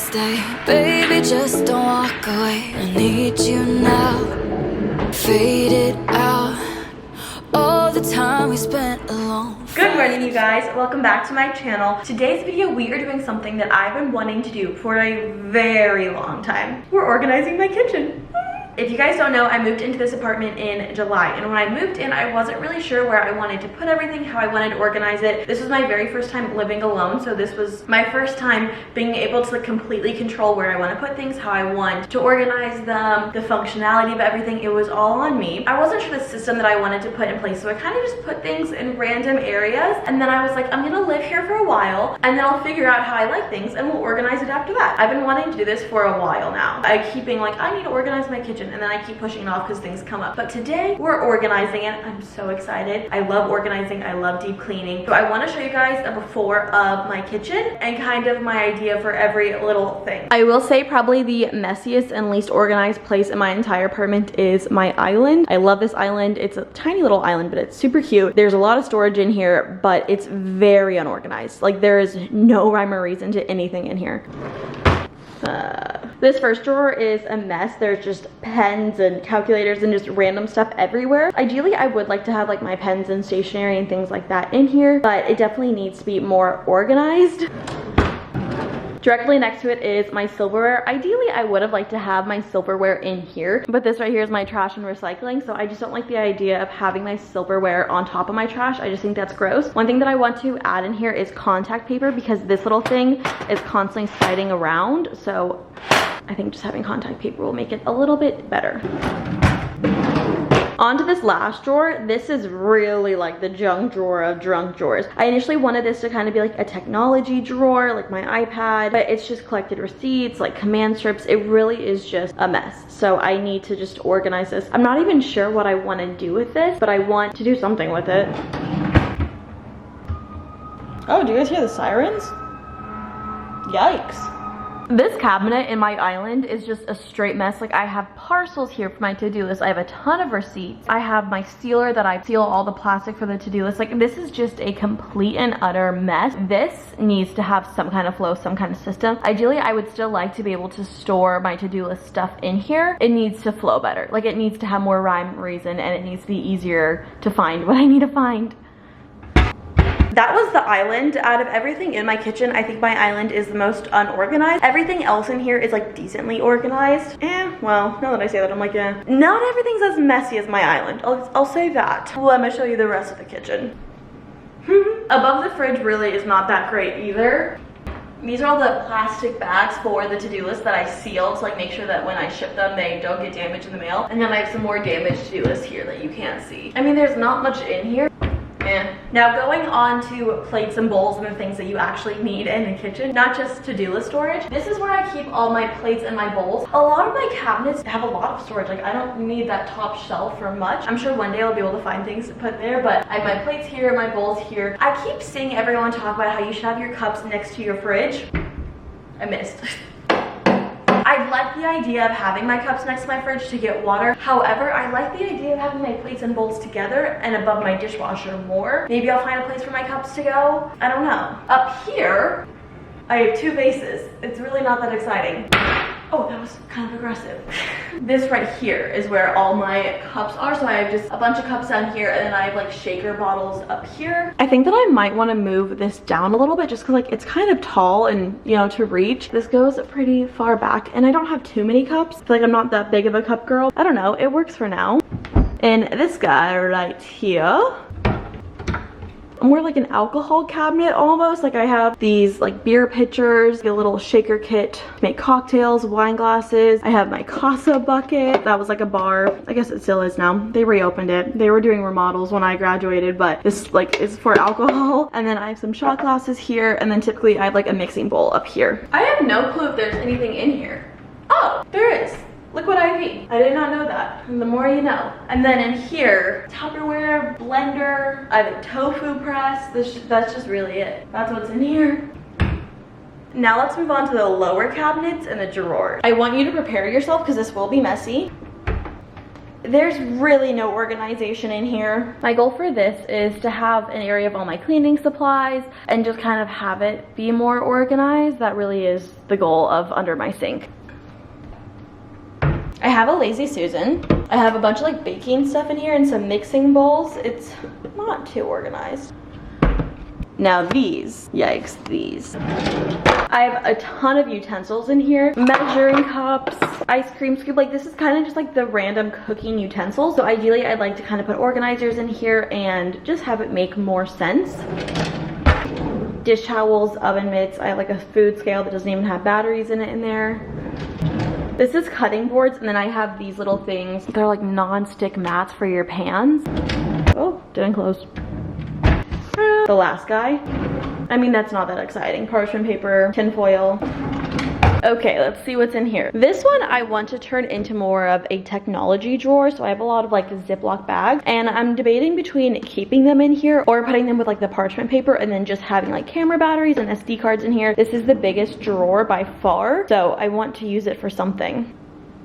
stay. Baby, just don't walk away. I need you now. Faded out all the time we spent alone. Good morning, you guys. Welcome back to my channel. Today's video, we are doing something that I've been wanting to do for a very long time. We're organizing my kitchen. If you guys don't know, I moved into this apartment in July, and when I moved in, I wasn't really sure where I wanted to put everything, how I wanted to organize it. This was my very first time living alone, so this was my first time being able to completely control where I want to put things, how I want to organize them, the functionality of everything. It was all on me. I wasn't sure the system that I wanted to put in place, so I kind of just put things in random areas, and then I was like, I'm gonna live here for a while, and then I'll figure out how I like things, and we'll organize it after that. I've been wanting to do this for a while now. I keep being like, I need to organize my kitchen, and then I keep pushing it off because things come up. But today we're organizing it. I'm so excited. I love organizing. I love deep cleaning. So I want to show you guys a before of my kitchen and kind of my idea for every little thing. I will say probably the messiest and least organized place in my entire apartment is my island. I love this island. It's a tiny little island, but it's super cute. There's a lot of storage in here, but it's very unorganized. Like, there is no rhyme or reason to anything in here. This first drawer is a mess. There's just pens and calculators and just random stuff everywhere. Ideally, I would like to have like my pens and stationery and things like that in here, but it definitely needs to be more organized. Directly next to it is my silverware. Ideally, I would have liked to have my silverware in here, but this right here is my trash and recycling, so I just don't like the idea of having my silverware on top of my trash. I just think that's gross. One thing that I want to add in here is contact paper, because this little thing is constantly sliding around, so I think just having contact paper will make it a little bit better. Onto this last drawer. This is really like the junk drawer of drunk drawers. I initially wanted this to kind of be like a technology drawer, like my iPad, but it's just collected receipts, like command strips. It really is just a mess. So I need to just organize this. I'm not even sure what I want to do with this, but I want to do something with it. Oh, do you guys hear the sirens? Yikes. This cabinet in my island is just a straight mess. Like, I have parcels here for my to-do list. I have a ton of receipts. I have my sealer that I seal all the plastic for the to-do list. Like, this is just a complete and utter mess. This needs to have some kind of flow, some kind of system. Ideally, I would still like to be able to store my to-do list stuff in here. It needs to flow better. Like, it needs to have more rhyme, reason, and it needs to be easier to find what I need to find. That was the island. Out of everything in my kitchen, I think my island is the most unorganized. Everything else in here is like decently organized. Well, now that I say that, I'm like, yeah. Not everything's as messy as my island. I'll say that. Let me show you the rest of the kitchen. Above the fridge really is not that great either. These are all the plastic bags for the to-do list that I sealed to like make sure that when I ship them, they don't get damaged in the mail. And then I have some more damaged to-do lists here that you can't see. I mean, there's not much in here. Now going on to plates and bowls and the things that you actually need in the kitchen, not just to-do list storage. This is where I keep all my plates and my bowls. A lot of my cabinets have a lot of storage. Like, I don't need that top shelf for much. I'm sure one day I'll be able to find things to put there, but I have my plates here, my bowls here. I keep seeing everyone talk about how you should have your cups next to your fridge. I missed. I like the idea of having my cups next to my fridge to get water. However, I like the idea of having my plates and bowls together and above my dishwasher more. Maybe I'll find a place for my cups to go. I don't know. Up here, I have two vases. It's really not that exciting. Oh, that was kind of aggressive. This right here is where all my cups are. So I have just a bunch of cups down here, and then I have like shaker bottles up here. I think that I might want to move this down a little bit just because like it's kind of tall and, you know, to reach. This goes pretty far back, and I don't have too many cups. I feel like I'm not that big of a cup girl. I don't know, it works for now. And this guy right here, more like an alcohol cabinet almost. Like, I have these like beer pitchers, a little shaker kit to make cocktails, wine glasses. I have my Casa bucket. That was like a bar. I guess it still is now. They reopened it. They were doing remodels when I graduated, but this like is for alcohol. And then I have some shot glasses here, and then typically I have like a mixing bowl up here. I have no clue if there's anything in here. Oh, there is. Liquid IV. I did not know that. And the more you know. And then in here, Tupperware, blender, I have a tofu press. That's just really it. That's what's in here. Now let's move on to the lower cabinets and the drawers. I want you to prepare yourself because this will be messy. There's really no organization in here. My goal for this is to have an area of all my cleaning supplies and just kind of have it be more organized. That really is the goal of under my sink. I have a Lazy Susan. I have a bunch of like baking stuff in here and some mixing bowls. It's not too organized. Now these, yikes, these. I have a ton of utensils in here. Measuring cups, ice cream scoop. Like this is kind of just like the random cooking utensils. So ideally I'd like to kind of put organizers in here and just have it make more sense. Dish towels, oven mitts. I have like a food scale that doesn't even have batteries in it in there. This is cutting boards, and then I have these little things. They're like non-stick mats for your pans. Oh, didn't close. The last guy. I mean, that's not that exciting. Parchment paper, tin foil. Okay, let's see what's in here. This one I want to turn into more of a technology drawer, so I have a lot of like Ziploc bags, and I'm debating between keeping them in here or putting them with like the parchment paper and then just having like camera batteries and SD cards in here. This is the biggest drawer by far, so I want to use it for something.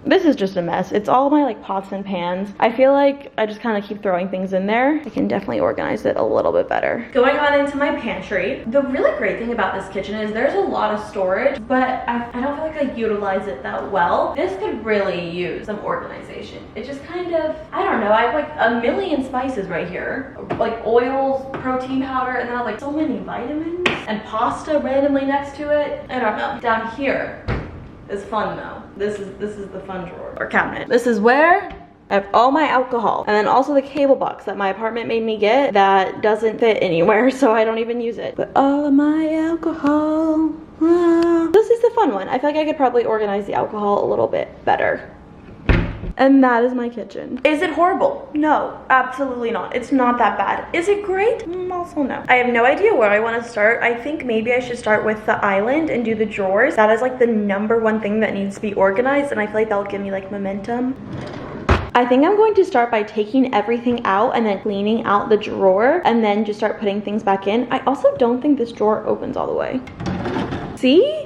This is just a mess. It's all my like pots and pans. I feel like I just kind of keep throwing things in there. I can definitely organize it a little bit better. Going on into my pantry. The really great thing about this kitchen is there's a lot of storage, but I don't feel like I utilize it that well. This could really use some organization. It just kind of, I don't know, I have like a million spices right here. Like oils, protein powder, and then I have like so many vitamins and pasta randomly next to it. I don't know. Down here is fun though. This is the fun drawer or cabinet. This is where I have all my alcohol, and then also the cable box that my apartment made me get that doesn't fit anywhere, so I don't even use it. But all of my alcohol. This is the fun one. I feel like I could probably organize the alcohol a little bit better. And that is my kitchen. Is it horrible? No, absolutely not. It's not that bad. Is it great? Also no. I have no idea where I want to start. I think maybe I should start with the island and do the drawers. That is like the #1 thing that needs to be organized, and I feel like that'll give me like momentum. I think I'm going to start by taking everything out and then cleaning out the drawer and then just start putting things back in. I also don't think this drawer opens all the way. See?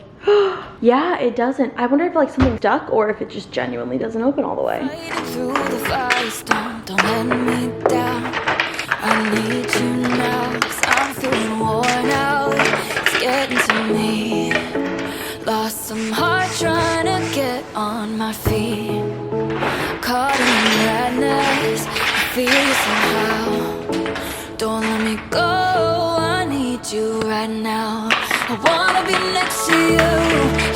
Yeah, it doesn't. I wonder if like something stuck or if it just genuinely doesn't open all the way. Through the firestorm, don't let me down. I need you now, 'cause I'm feeling worn out. It's getting to me. Lost some heart trying to get on my feet. Caught in madness, I feel you somehow. Don't let me go, I need you right now. I wanna be next to you,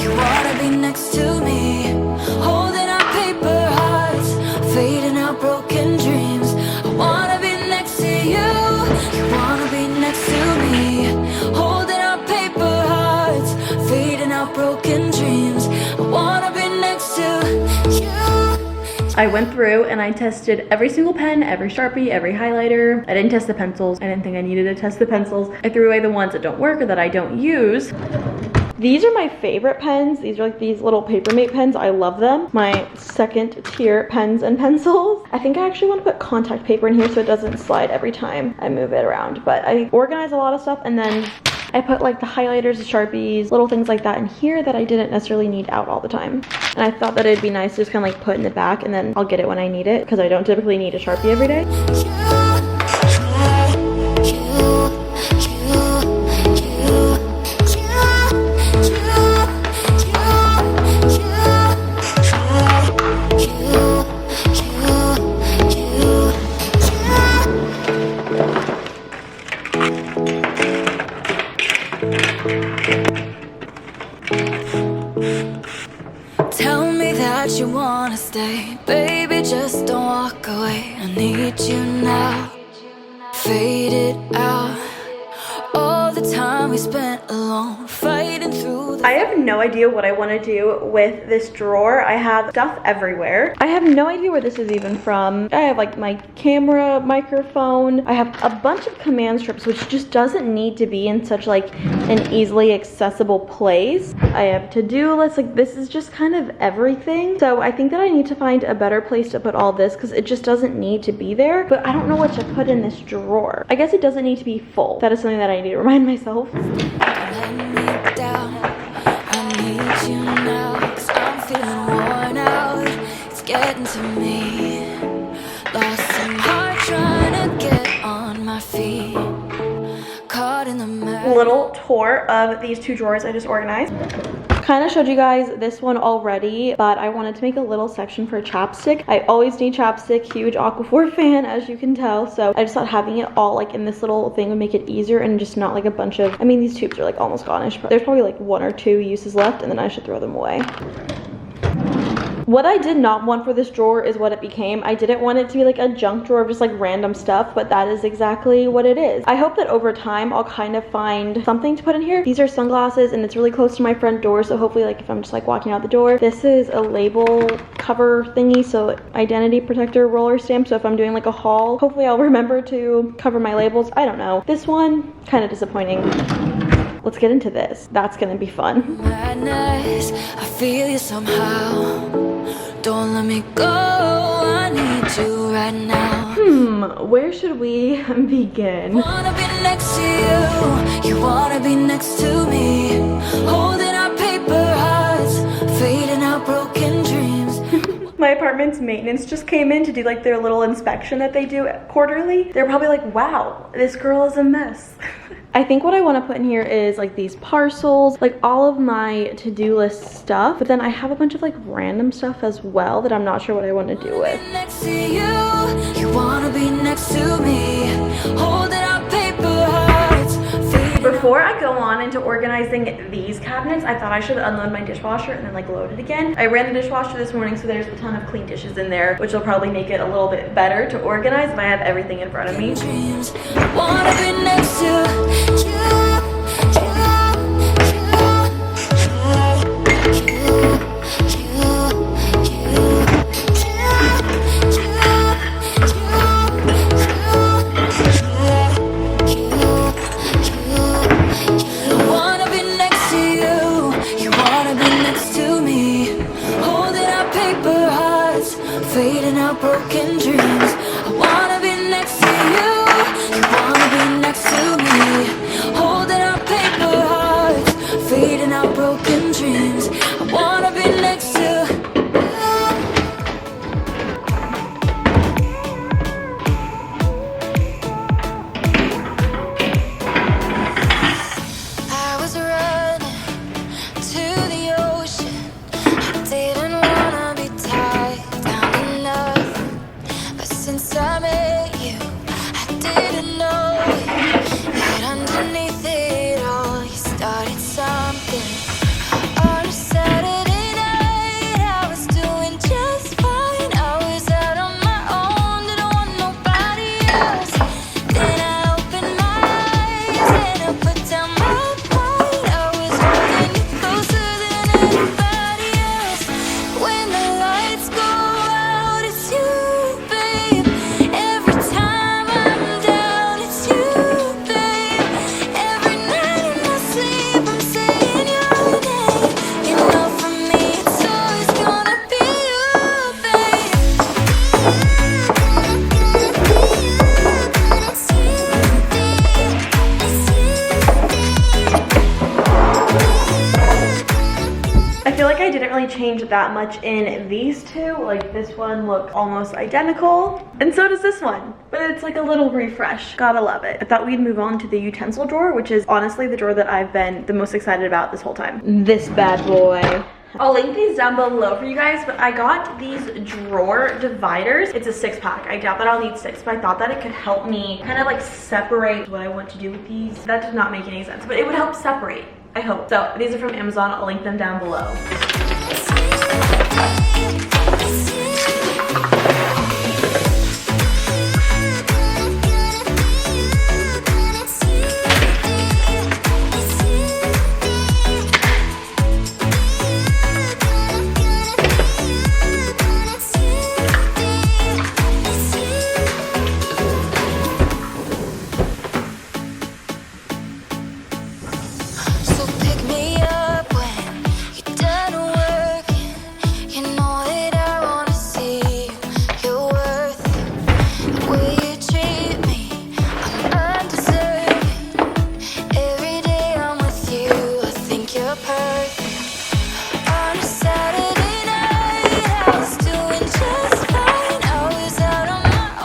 you wanna be next to me. Holding our paper hearts, fading out broken dreams. I wanna be next to you, you wanna be next to me. Holding our paper hearts, fading out broken dreams. I wanna be next to you. I went through and I tested every single pen, every Sharpie, every highlighter. I didn't test the pencils. I didn't think I needed to test the pencils. I threw away the ones that don't work or that I don't use. These are my favorite pens. These are like these little Papermate pens. I love them. My second tier pens and pencils. I think I actually want to put contact paper in here so it doesn't slide every time I move it around. But I organize a lot of stuff, and then I put like the highlighters, the Sharpies, little things like that in here that I didn't necessarily need out all the time. And I thought that it'd be nice to just kind of like put in the back, and then I'll get it when I need it, because I don't typically need a Sharpie every day. Tell me that you wanna stay, baby, just don't walk away. I need you now, fade it out. All the time we spent alone, fighting through the... I have no idea what I want to do with this drawer. I have stuff everywhere. I have no idea where this is even from. I have like my camera, microphone. I have a bunch of command strips, which just doesn't need to be in such like an easily accessible place. I have to-do lists. Like this is just kind of everything. So I think that I need to find a better place to put all this, because it just doesn't need to be there. But I don't know what to put in this drawer. I guess it doesn't need to be full. That is something that I need to remind myself. Let me down. I need you now, 'cause I'm feeling worn out. It's getting to me. feet, caught in the mess. Little tour of these two drawers I just organized. Kind of showed you guys this one already, but I wanted to make a little section for chapstick. I always need chapstick, huge Aquaphor fan, as you can tell. So I just thought having it all like in this little thing would make it easier and just not like a bunch of, I mean, these tubes are like almost gone. There's probably like 1 or 2 uses left, and then I should throw them away. What I did not want for this drawer is what it became. I didn't want it to be like a junk drawer of just like random stuff, but that is exactly what it is. I hope that over time I'll kind of find something to put in here. These are sunglasses and it's really close to my front door, so hopefully like if I'm just like walking out the door. This is a label cover thingy, so identity protector roller stamp, so if I'm doing like a haul, hopefully I'll remember to cover my labels. I don't know. This one, kind of disappointing. Let's get into this. That's gonna be fun. Madness, I feel you somehow. Don't let me go, I need you right now. Where should we begin? Wanna be next to you, you wanna be next to me. Holding our paper hearts, fading out broken dreams. My apartment's maintenance just came in to do like their little inspection that they do quarterly. They're probably like, wow, this girl is a mess. I think what I want to put in here is like these parcels, like all of my to-do list stuff, but then I have a bunch of like random stuff as well that I'm not sure what I want to do with. Next to you, you wanna be next to me. Holding our paper hearts, fading. Before I go on into organizing these cabinets, I thought I should unload my dishwasher and then like load it again. I ran the dishwasher this morning, so there's a ton of clean dishes in there, which will probably make it a little bit better to organize if I have everything in front of me. Dreams, wanna be next to you. Fading out broken dreams. I wanna be next to you. You wanna be next to me. Holding our paper hearts, fading out broken dreams. I wanna be next to you. I was running to the ocean. I didn't wanna be tied. Since I met you, I didn't know it. That underneath it all, you started something. On a Saturday night, I was doing just fine. I was out on my own, didn't want nobody else. Then I opened my eyes and I put down my pride. I was holding you closer than anybody else. When the lights go out, it's you. I didn't really change that much in these two. Like this one looks almost identical, and so does this one, but it's like a little refresh. Gotta love it. I thought we'd move on to the utensil drawer, which is honestly the drawer that I've been the most excited about this whole time. This bad boy. I'll link these down below for you guys, but I got these drawer dividers. It's a 6-pack. I doubt that I'll need 6, but I thought that it could help me kind of like separate what I want to do with these. That did not make any sense, but it would help separate, I hope. So these are from Amazon. I'll link them down below. So pick me up when you're done.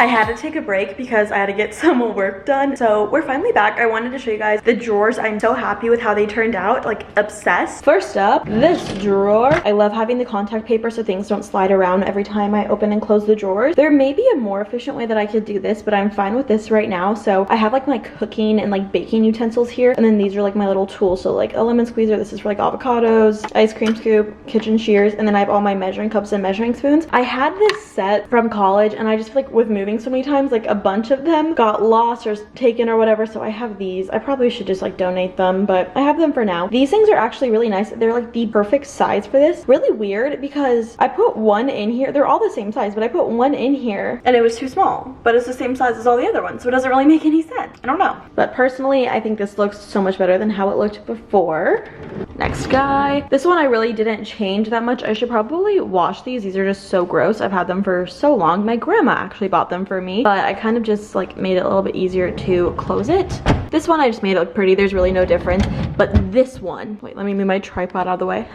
I had to take a break because I had to get some work done. So we're finally back. I wanted to show you guys the drawers. I'm so happy with how they turned out, like obsessed. First up, this drawer. I love having the contact paper so things don't slide around every time I open and close the drawers. There may be a more efficient way that I could do this, but I'm fine with this right now. So I have like my cooking and like baking utensils here, and then these are like my little tools. So like a lemon squeezer, this is for like avocados, ice cream scoop, kitchen shears, and then I have all my measuring cups and measuring spoons. I had this set from college, and I just feel like with moving so many times, like a bunch of them got lost or taken or whatever, so I have these. I probably should just like donate them, but I have them for now. These things are actually really nice. They're like the perfect size for this. Really weird because I put one in here. They're all the same size, but I put one in here and it was too small, but it's the same size as all the other ones, so it doesn't really make any sense. I don't know. But personally, I think this looks so much better than how it looked before. Next guy. This one I really didn't change that much. I should probably wash these. These are just so gross. I've had them for so long. My grandma actually bought them for me, but I kind of just like made it a little bit easier to close it. This one I just made it look pretty. There's really no difference. But this one, wait, let me move my tripod out of the way.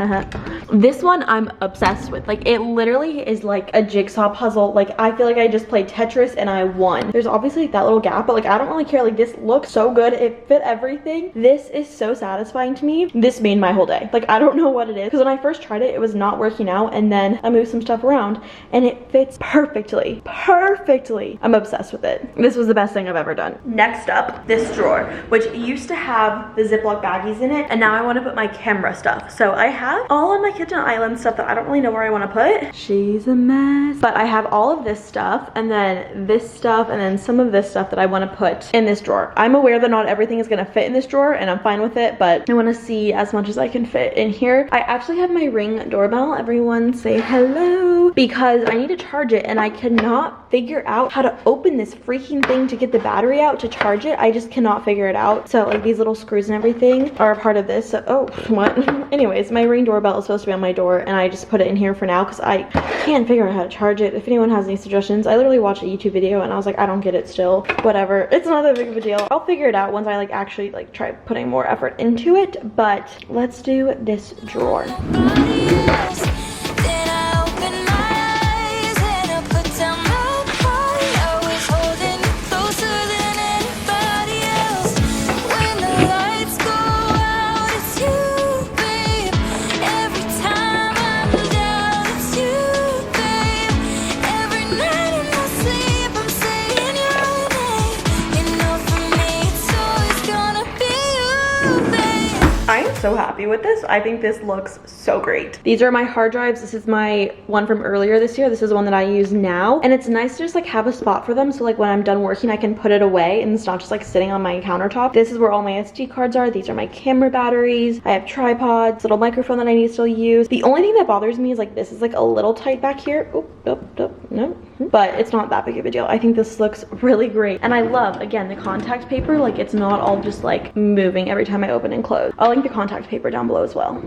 This one I'm obsessed with. Like, it literally is like a jigsaw puzzle. Like, I feel like I just played Tetris and I won. There's obviously like, that little gap, but like I don't really care. Like, this looks so good. It fit everything. This is so satisfying to me. This made my whole day. Like, I don't know what it is, because when I first tried it, it was not working out, and then I moved some stuff around and it fits perfectly. Perfectly. I'm obsessed with it. This was the best thing I've ever done. Next up, this drawer, which used to have the Ziploc baggies in it, and now I want to put my camera stuff. So I have all on my kitchen island stuff that I don't really know where I want to put. She's a mess. But I have all of this stuff, and then this stuff, and then some of this stuff that I want to put in this drawer. I'm aware that not everything is going to fit in this drawer, and I'm fine with it, but I want to see as much as I can fit in here. I actually have my Ring doorbell. Everyone say hello, because I need to charge it, and I cannot figure out how to open this freaking thing to get the battery out to charge it. I just cannot figure it out. So like these little screws and everything are a part of this. So, oh, what? Anyways, my Ring doorbell is supposed to be on my door, and I just put it in here for now because I can't figure out how to charge it. If anyone has any suggestions, I literally watched a YouTube video and I was like, I don't get it still. Whatever. It's not that big of a deal. I'll figure it out once I like actually like try putting more effort into it. But let's do this drawer. So happy with this. I think this looks so great. These are my hard drives. This is my one from earlier this year. This is the one that I use now, and it's nice to just like have a spot for them, so like when I'm done working I can put it away and it's not just like sitting on my countertop. This is where all my SD cards are. These are my camera batteries. I have tripods, little microphone that I need to still use. The only thing that bothers me is like this is like a little tight back here. No, but it's not that big of a deal. I think this looks really great, and I love, again, the contact paper. Like, it's not all just like moving every time I open and close. I'll link the contact paper down below as well.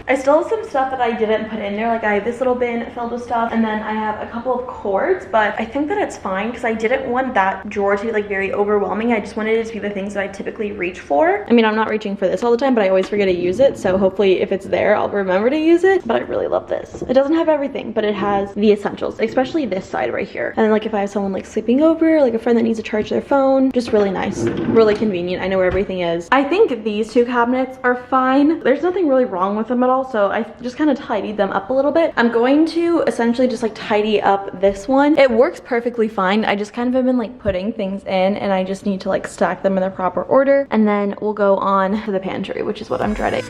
I still have some stuff that I didn't put in there. Like, I have this little bin filled with stuff, and then I have a couple of cords, but I think that it's fine because I didn't want that drawer to be like very overwhelming. I just wanted it to be the things that I typically reach for. I mean, I'm not reaching for this all the time, but I always forget to use it, so hopefully if it's there I'll remember to use it. But I really love this. It doesn't have everything, but it has the essentials, especially this side right here. And then like if I have someone like sleeping over, like a friend that needs to charge their phone, just really nice, really convenient. I know where everything is. I think these two cabinets are fine. There's nothing really wrong with them at all, so I just kind of tidied them up a little bit. I'm going to essentially just like tidy up this one. It works perfectly fine. I just kind of have been like putting things in, and I just need to like stack them in the proper order, and then we'll go on to the pantry, which is what I'm dreading.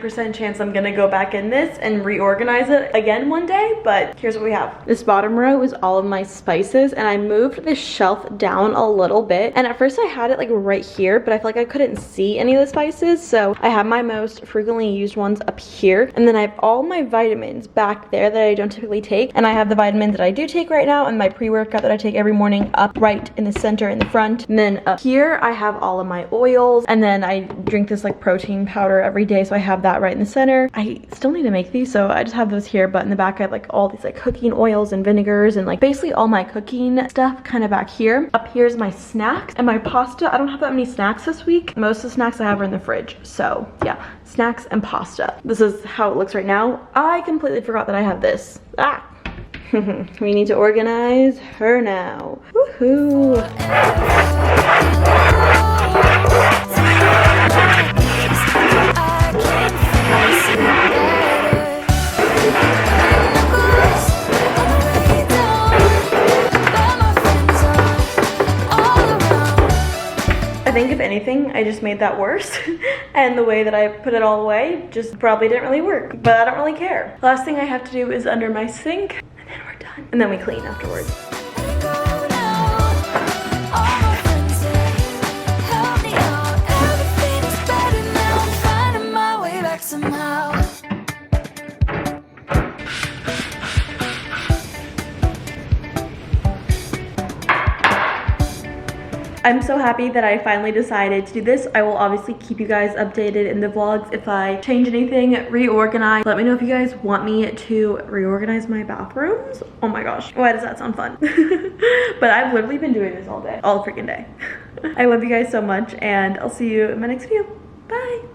90% chance I'm gonna go back in this and reorganize it again one day, but here's what we have. This bottom row is all of my spices, and I moved this shelf down a little bit, and at first I had it like right here, but I feel like I couldn't see any of the spices, so I have my most frequently used ones up here, and then I have all my vitamins back there that I don't typically take, and I have the vitamins that I do take right now and my pre-workout that I take every morning up right in the center in the front. And then up here I have all of my oils, and then I drink this like protein powder every day, so I have that right in the center. I still need to make these, so I just have those here, but in the back I have like all these like cooking oils and vinegars and like basically all my cooking stuff kind of back here. Up here's my snacks and my pasta. I don't have that many snacks this week. Most of the snacks I have are in the fridge, so yeah, snacks and pasta. This is how it looks right now. I completely forgot that I have this. We need to organize her now. Woohoo! I think if anything, I just made that worse. And the way that I put it all away just probably didn't really work, but I don't really care. Last thing I have to do is under my sink, and then we're done. And then we clean afterwards. Somehow. I'm so happy that I finally decided to do this. I will obviously keep you guys updated in the vlogs if I change anything, reorganize. Let me know if you guys want me to reorganize my bathrooms. Oh my gosh, why does that sound fun? But I've literally been doing this all day, all freaking day. I love you guys so much, and I'll see you in my next video. Bye.